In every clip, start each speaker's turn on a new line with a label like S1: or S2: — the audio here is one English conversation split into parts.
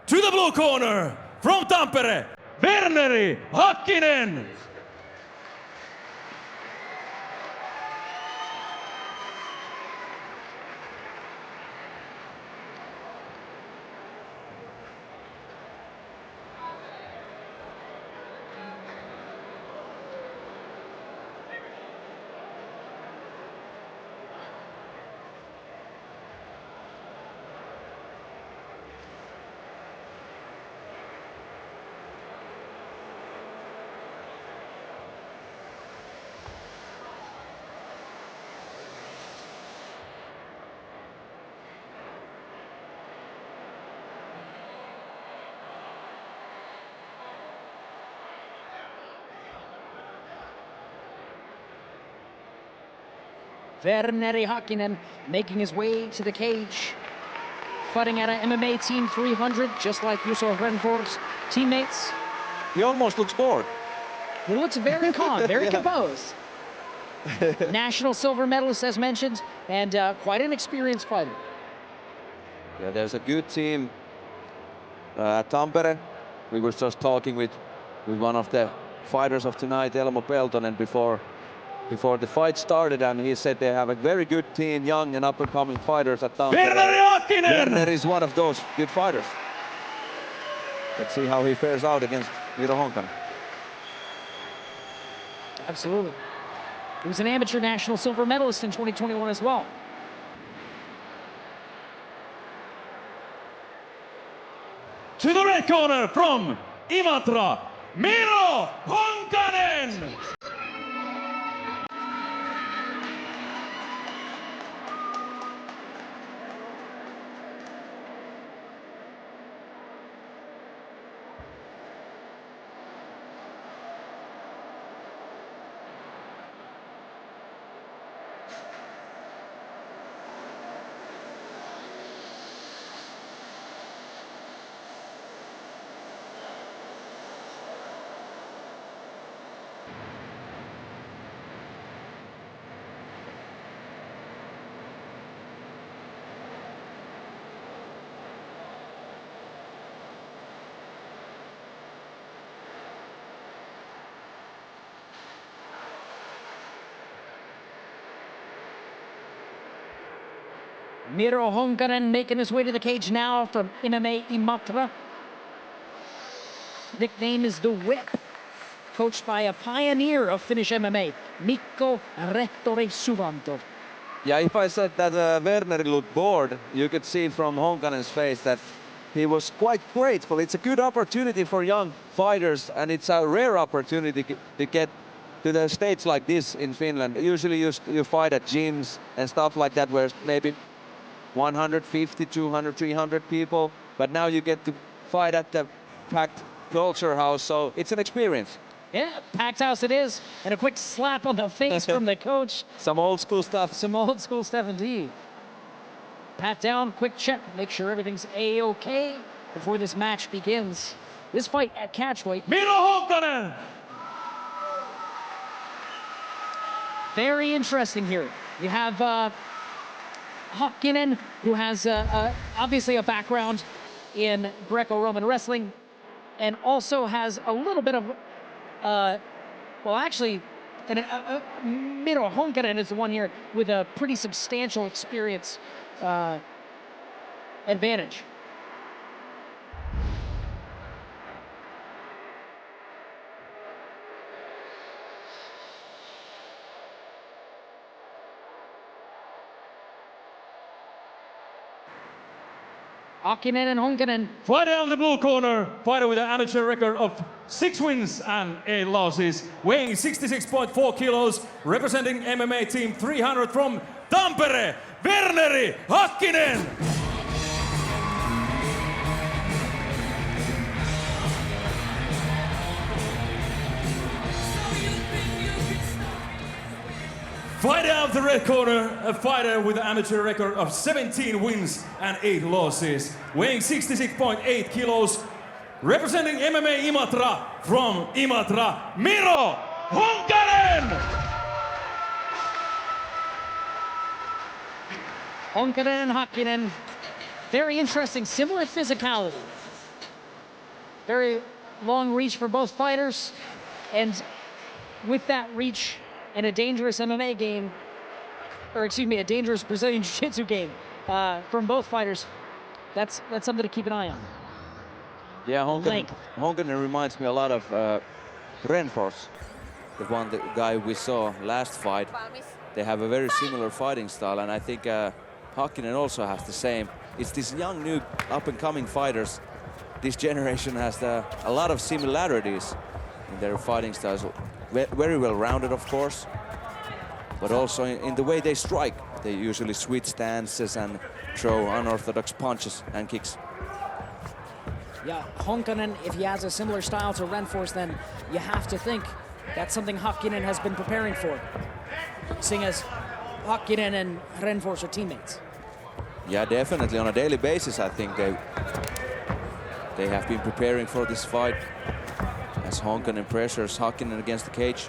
S1: To the blue corner, from Tampere, Verneri Hakkinen.
S2: Verary Hakkinen making his way to the cage, fighting at an MMA Team 300, just like Juuso Renfor's teammates.
S3: He almost looks bored.
S2: He looks very calm, very composed. National silver medalist, as mentioned, and quite an experienced fighter.
S3: Yeah, there's a good team at Tampere. We were just talking with one of the fighters of tonight, Elonen-Kulmala, before the fight started, and he said they have a very good team, young and up-and-coming fighters at Tampere.
S1: Verary Hakkinen!
S3: Verneri is one of those good fighters. Let's see how he fares out against Miro Hongen.
S2: Absolutely. He was an amateur national silver medalist in 2021 as well.
S1: To the red corner, from Imatra, Miro Honkanen.
S2: Miro Hongen making his way to the cage now from MMA Imatra. Nickname is the Whip, coached by a pioneer of Finnish MMA, Mikko Rehtori Suvanto.
S3: Yeah, if I said that Verneri looked bored, you could see from Honkanen's face that he was quite grateful. It's a good opportunity for young fighters, and it's a rare opportunity to get to the stage like this in Finland. Usually you fight at gyms and stuff like that, where maybe 150, 200, 300 people, but now you get to fight at the packed culture house, so it's an experience.
S2: Yeah, packed house it is, and a quick slap on the face from the coach.
S3: Some old school stuff.
S2: Some old school stuff indeed. Pat down, quick check, make sure everything's A-okay before this match begins. This fight at catchweight.
S1: Miro Honkanen!
S2: Very interesting here. You have Hakkinen, who has obviously a background in Greco-Roman wrestling, and also has a little bit of, Miro Hongen is the one here with a pretty substantial experience advantage. Hakkinen and Honkanen.
S1: Fighter on the blue corner, fighter with an amateur record of 6 wins and 8 losses, weighing 66.4 kilos, representing MMA Team 300 from Tampere, Verary Hakkinen! Fighter of the red corner, a fighter with an amateur record of 17 wins and 8 losses, weighing 66.8 kilos, representing MMA Imatra from Imatra, Miro Honkanen!
S2: Honkanen and Hakkinen, very interesting, similar physicality. Very long reach for both fighters. And with that reach and a dangerous MMA game, or excuse me, a dangerous Brazilian Jiu-Jitsu game from both fighters, that's something to keep an eye on.
S3: Yeah, Honkanen reminds me a lot of Renfors, the guy we saw last fight. They have a very similar fighting style, and I think Hakkinen also has the same. It's these young, new, up-and-coming fighters. This generation has a lot of similarities in their fighting styles. Very well-rounded, of course, but also in the way they strike. They usually switch stances and throw unorthodox punches and kicks.
S4: Yeah, Honkanen, if he has a similar style to Renfors, then you have to think that's something Hakkinen has been preparing for, seeing as Hakkinen and Renfors are teammates.
S3: Yeah, definitely. On a daily basis, I think they have been preparing for this fight. As Honkanen pressures Hakkinen against the cage.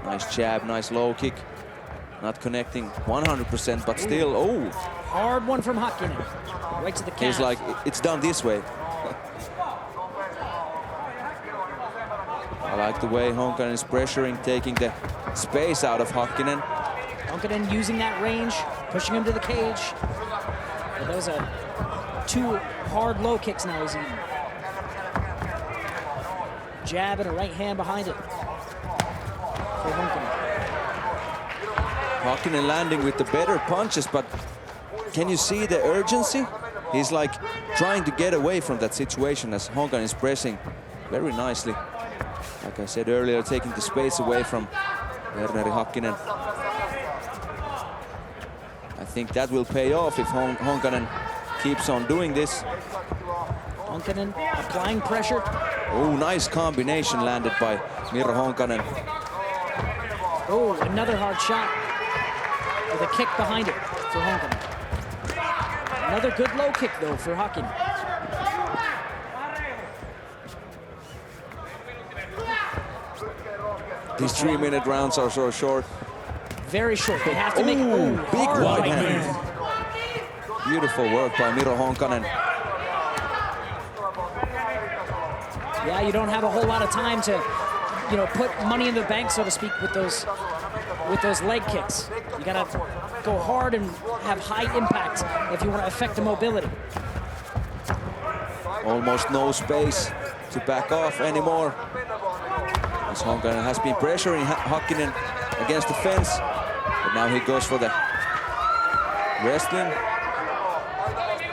S3: Nice jab, nice low kick. Not connecting 100%, but still, oh.
S4: Hard one from Hakkinen, right to the calf.
S3: He's like, it's done this way. I like the way Honkanen is pressuring, taking the space out of Hakkinen.
S4: Honkanen using that range, pushing him to the cage. But those are 2 hard low kicks now he's eating. Jab and a right hand behind it for Honkanen.
S3: Hakkinen landing with the better punches, but can you see the urgency? He's like trying to get away from that situation as Honkanen is pressing very nicely. Like I said earlier, taking the space away from Verary Hakkinen. I think that will pay off if Honkanen keeps on doing this.
S4: Honkanen applying pressure.
S3: Oh, nice combination landed by Miro Honkanen.
S4: Oh, another hard shot with a kick behind it for Honkanen. Another good low kick though for Hakkinen.
S3: These 3-minute rounds are so short.
S4: Very short. They have to make
S3: big right hand. Beautiful work by Miro Honkanen.
S4: Yeah, you don't have a whole lot of time to, put money in the bank, so to speak, with those leg kicks. You gotta go hard and have high impact if you want to affect the mobility.
S3: Almost no space to back off anymore. As Honkanen has been pressuring Hakkinen against the fence, but now he goes for the wrestling.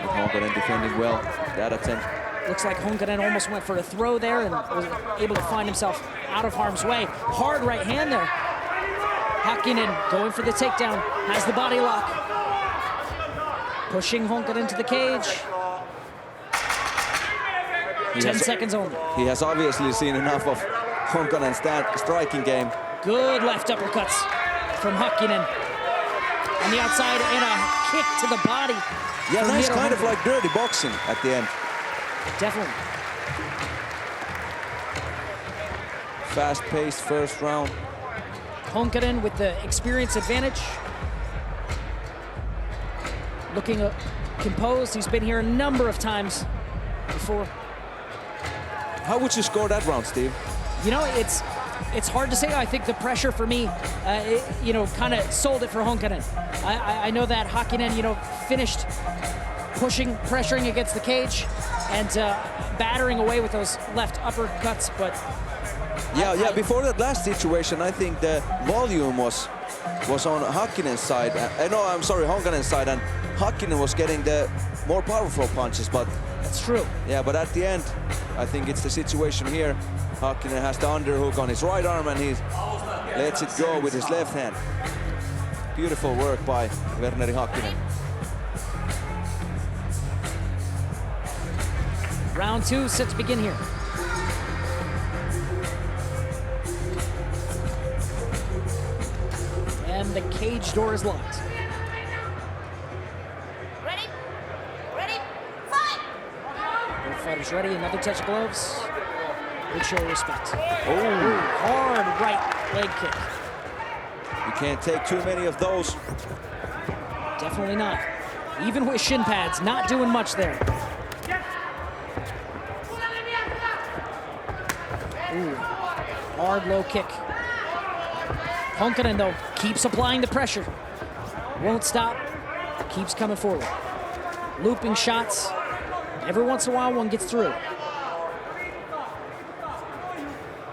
S3: But Honkanen defending well that attempt.
S4: Looks like Honkanen almost went for a throw there and was able to find himself out of harm's way. Hard right hand there. Hakkinen going for the takedown, has the body lock. Pushing Honkanen to the cage. 10 seconds only.
S3: He has obviously seen enough of Honkanen's striking game.
S4: Good left uppercuts from Hakkinen. On the outside and a kick to the body.
S3: Yeah, nice kind of like dirty boxing at the end.
S4: Definitely.
S3: Fast-paced first round.
S4: Honkanen with the experience advantage. Looking composed. He's been here a number of times before.
S3: How would you score that round, Steve?
S4: It's hard to say. I think the pressure for me, kind of sold it for Honkanen. I know that Hakkinen, finished pushing, pressuring against the cage and battering away with those left uppercuts, but...
S3: Yeah, before that last situation, I think the volume was on Hakkinen's side. Honkanen's side, and Hakkinen was getting the more powerful punches, but...
S4: That's true.
S3: Yeah, but at the end, I think it's the situation here. Hakkinen has the underhook on his right arm and he lets it go with his left hand. Beautiful work by Verneri Hakkinen.
S4: Round 2 set to begin here. And the cage door is locked. Fighters ready, another touch of gloves. Good show of respect.
S3: Oh,
S4: hard right leg kick.
S3: You can't take too many of those.
S4: Definitely not. Even with shin pads, not doing much there. hard low kick. Honkanen, though, keeps applying the pressure. Won't stop, keeps coming forward. Looping shots. Every once in a while, one gets through.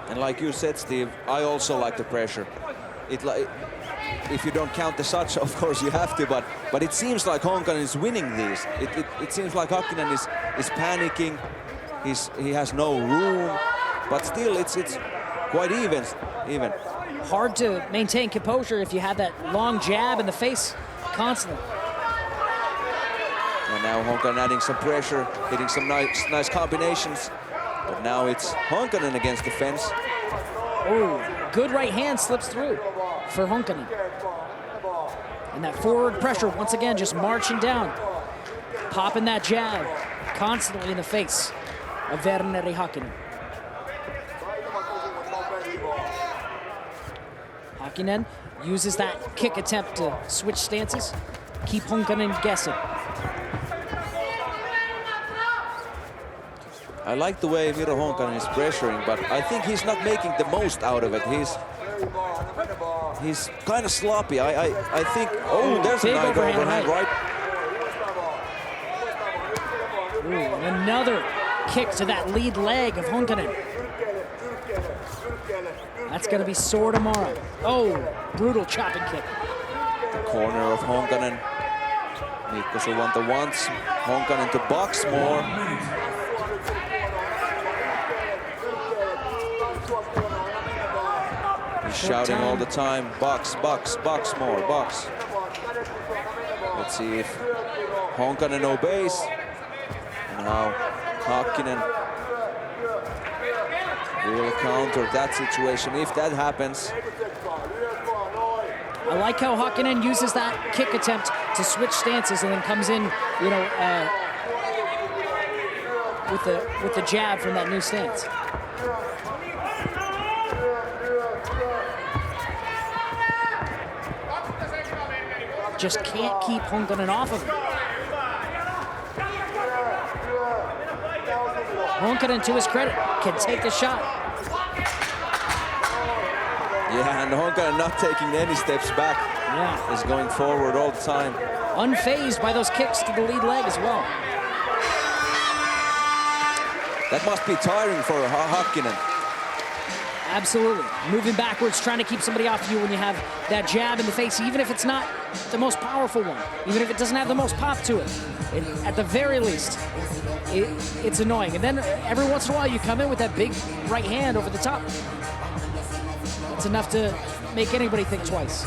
S3: And like you said, Steve, I also like the pressure. If you don't count the shots, of course you have to, but it seems like Honkanen is winning these. It seems like Hakkinen is panicking. He has no room, but still it's quite even.
S4: Hard to maintain composure if you have that long jab in the face constantly.
S3: And now Honkanen adding some pressure, hitting some nice combinations. But now it's Honkanen against the fence.
S4: Oh, good right hand slips through for Honkanen. And that forward pressure, once again, just marching down. Popping that jab constantly in the face of Verary Hakkinen. Hakkinen uses that kick attempt to switch stances, keep Honkanen guessing.
S3: I like the way Miro Honkanen is pressuring, but I think he's not making the most out of it. He's kind of sloppy. I think, oh, there's a nice overhand, right?
S4: Ooh, and another kick to that lead leg of Honkanen. That's gonna be sore tomorrow. Oh, brutal chopping kick.
S3: The corner of Honkanen. Mikko Suvanta wants Honkanen to box more. He's shouting all the time, box, box, box more, box. Let's see if Honkanen obeys. And now Hakkinen will counter that situation if that happens.
S4: I like how Hakkinen uses that kick attempt to switch stances and then comes in, you know, with the jab from that new stance. Just can't keep Honkanen off of him. Honkanen, to his credit, can take the shot.
S3: Yeah, and Honkanen not taking any steps back.
S4: Yeah.
S3: Is going forward all the time.
S4: Unfazed by those kicks to the lead leg as well.
S3: That must be tiring for Hakkinen.
S4: Absolutely. Moving backwards, trying to keep somebody off you when you have that jab in the face, even if it's not the most powerful one, even if it doesn't have the most pop to it. At the very least, it's annoying. And then every once in a while, you come in with that big right hand over the top. That's enough to make anybody think twice.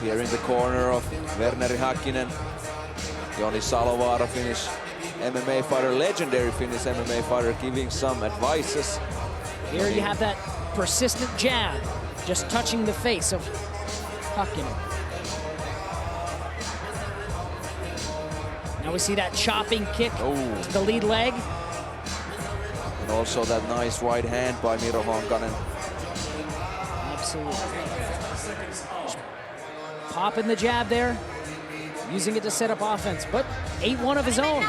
S3: Here in the corner of Verneri Hakkinen, Joni Salovaara, Finnish MMA fighter, legendary Finnish MMA fighter, giving some advices.
S4: Here you have that persistent jab, just touching the face of Hakkinen. Now we see that chopping kick to the lead leg.
S3: And also that nice right hand by Miro Honkanen.
S4: Absolutely. Popping the jab there, using it to set up offense, but 8-1 of his own.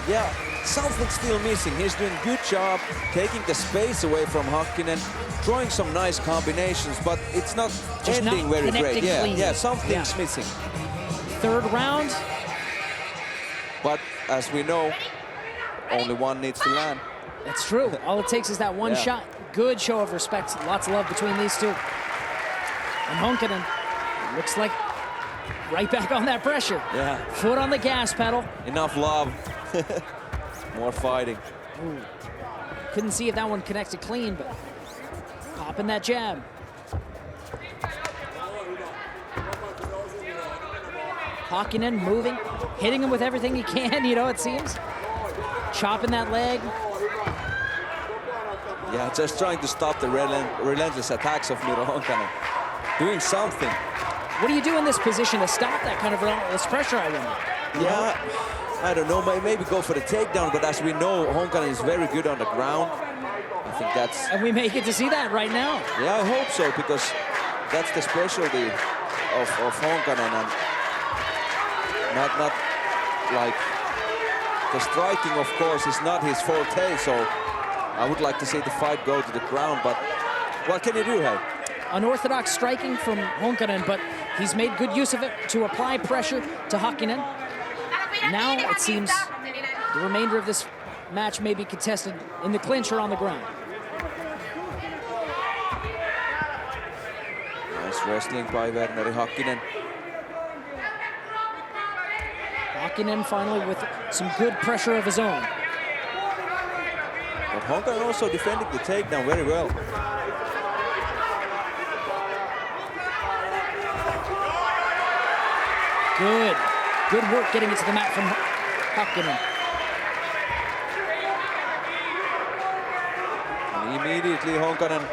S3: Yeah, something's still missing. He's doing a good job taking the space away from Hakkinen, throwing some nice combinations, but it's not
S4: Just
S3: ending
S4: not
S3: very great.
S4: clean.
S3: Yeah, something's missing.
S4: Third round.
S3: But as we know, only one needs to land.
S4: That's true. All it takes is that one shot. Good show of respect. Lots of love between these two. And Honkanen looks like right back on that pressure.
S3: Yeah.
S4: Foot on the gas pedal.
S3: Enough love. More fighting.
S4: Ooh. Couldn't see if that one connected clean, but popping that jab. Hakkinen moving, hitting him with everything he can, you know, it seems. Chopping that leg.
S3: Yeah, just trying to stop the relentless attacks of Miro Honkanen. Doing something.
S4: What do you do in this position to stop that kind of relentless pressure, I wonder?
S3: Yeah, I don't know, maybe go for the takedown, but as we know, Honkanen is very good on the ground. I think that's...
S4: And we may get to see that right now.
S3: Yeah, I hope so, because that's the specialty of Honkanen, and not like the striking, of course, is not his forte, so I would like to see the fight go to the ground, but what can you do, hey?
S4: Unorthodox striking from Honkanen, but he's made good use of it to apply pressure to Hakkinen. Now it seems the remainder of this match may be contested in the clinch or on the ground.
S3: Nice wrestling by Verary Hakkinen.
S4: Hakkinen finally with some good pressure of his own.
S3: But Honkanen also defended the takedown very well.
S4: Good work getting it to the mat from Hakkinen.
S3: And immediately Honkanen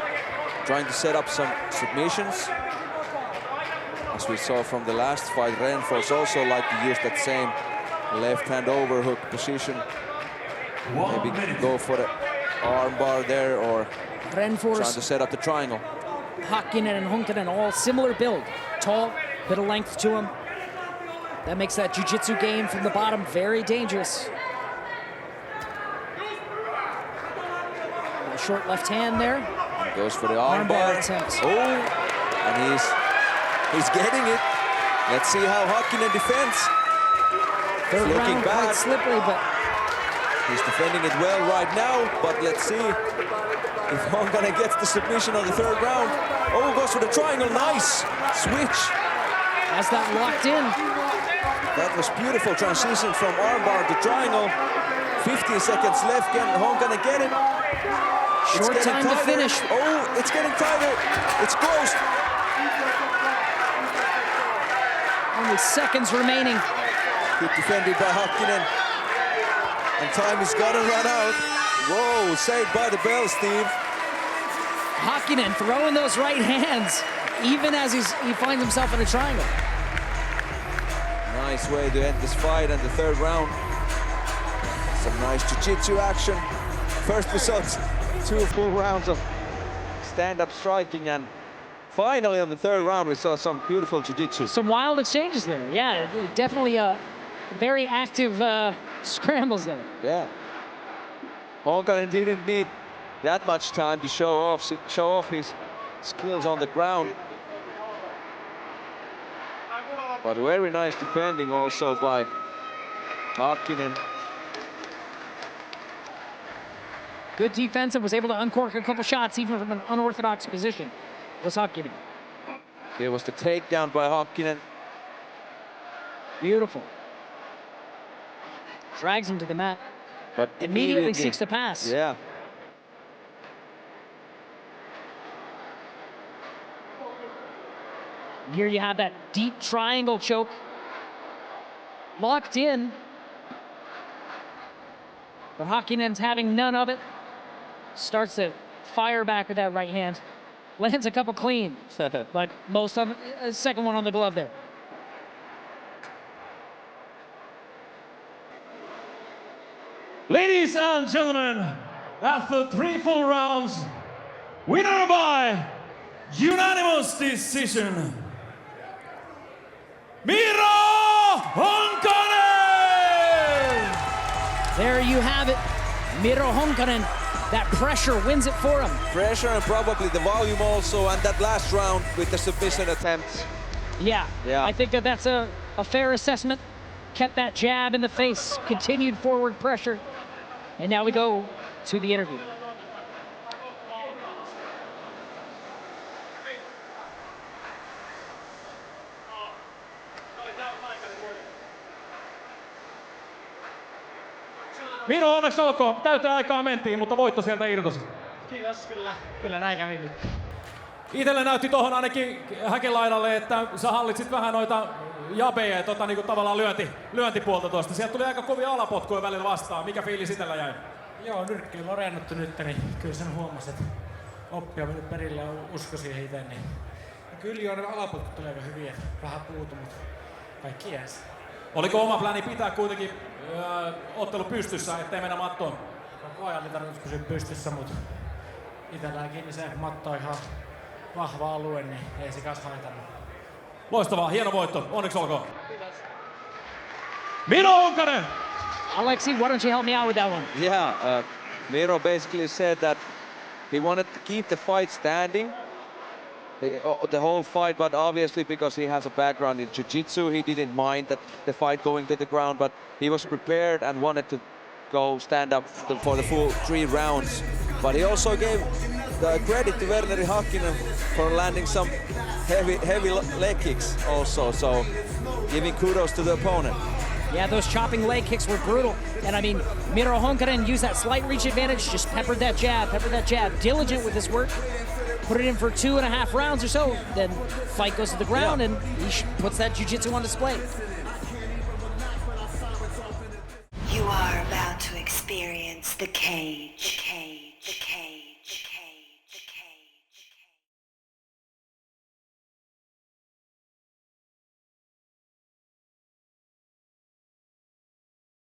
S3: trying to set up some submissions. As we saw from the last fight, Renfors also like to use that same left hand overhook position. Maybe go for the arm bar there or trying to set up the triangle.
S4: Hakkinen and Honkanen all similar build. Tall, bit of length to him. That makes that jiu-jitsu game from the bottom very dangerous. A short left hand there.
S3: Goes for the arm bar
S4: attempt.
S3: Oh, and he's getting it. Let's see how Hakkinen defends.
S4: Third
S3: looking
S4: round,
S3: bad.
S4: quite slippery, but
S3: he's defending it well right now. But let's see if Honkanen gets the submission on the third round. Oh, goes for the triangle. Nice switch.
S4: Has that locked in.
S3: That was beautiful transition from armbar to triangle. 15 seconds left. Can Honkanen get it?
S4: Short time to finish.
S3: Oh, it's getting tighter. It's close.
S4: Only seconds remaining.
S3: Good defended by Hakkinen. And time is gonna run out. Whoa, saved by the bell, Steve.
S4: Hakkinen throwing those right hands, even as he finds himself in a triangle.
S3: Nice way to end this fight and the third round. Some nice jiu-jitsu action. First results, 2 full rounds of stand-up striking, and finally on the third round we saw some beautiful jiu-jitsu.
S4: Some wild exchanges there. Yeah, definitely very active scrambles there.
S3: Yeah. Honkanen didn't need that much time to show off his skills on the ground. But very nice defending also by Hakkinen.
S4: Good defense and was able to uncork a couple shots even from an unorthodox position. Was Hakkinen.
S3: It was the takedown by Hakkinen.
S4: Beautiful. Drags him to the mat.
S3: But
S4: immediately seeks to pass.
S3: Yeah.
S4: Here you have that deep triangle choke. Locked in. But Hakkinen's having none of it. Starts to fire back with that right hand. Lands a couple clean. But most of it, second one on the glove there.
S1: Ladies and gentlemen, after 3 full rounds, winner by unanimous decision, Miro Honkanen!
S4: There you have it. Miro Honkanen, that pressure wins it for him.
S3: Pressure and probably the volume also, and that last round with the submission attempts.
S4: Yeah. I think that's a fair assessment. Kept that jab in the face, continued forward pressure. And now we go to the interview.
S1: Miro, onneksi olkoon. Täyttä aikaa mentiin, mutta voitto sieltä irtosi.
S5: Kiitos, kyllä näin kävi nyt.
S1: Itelle näytti tohon ainakin häkelaidalle, että sä hallitsit vähän noita jabeja ja niinku tavallaan lyöntipuolta tuosta. Sieltä tuli aika kovia alapotkuja välillä vastaan. Mikä fiilis itellä jäi?
S5: Joo, nyrkki on reenattu nyt, niin kyllä sen huomasi, että oppi on mennyt perille ja usko siihen itse. Niin. Kyllä jo ne alapotkut tulee aika hyviä, vähän puutu, mutta kaikki jäisi.
S1: Oliko oma pläni pitää kuitenkin ottelu pystyssä, ettei mennä mattoon?
S5: Koko ajan oli tarkoitus pysyä pystyssä, mutta itselläänkin niin se matto on ihan vahva alue, niin ei se kanssa haitannut.
S1: Loistavaa, hieno voitto. Onneksi olkoon. Miro Honkanen!
S2: Alexi, why don't you help me out with that one?
S3: Yeah, Miro basically said that he wanted to keep the fight standing the whole fight, but obviously because he has a background in jiu-jitsu, he didn't mind that the fight going to the ground, but he was prepared and wanted to go stand up for the full 3 rounds. But he also gave the credit to Verary Hakkinen for landing some heavy leg kicks also, so giving kudos to the opponent.
S4: Yeah, those chopping leg kicks were brutal. And I mean, Miro Hongen used that slight reach advantage, just peppered that jab, diligent with his work. Put it in for 2.5 rounds or so, then fight goes to the ground, and he puts that jiu-jitsu on display.
S6: You are about to experience the cage.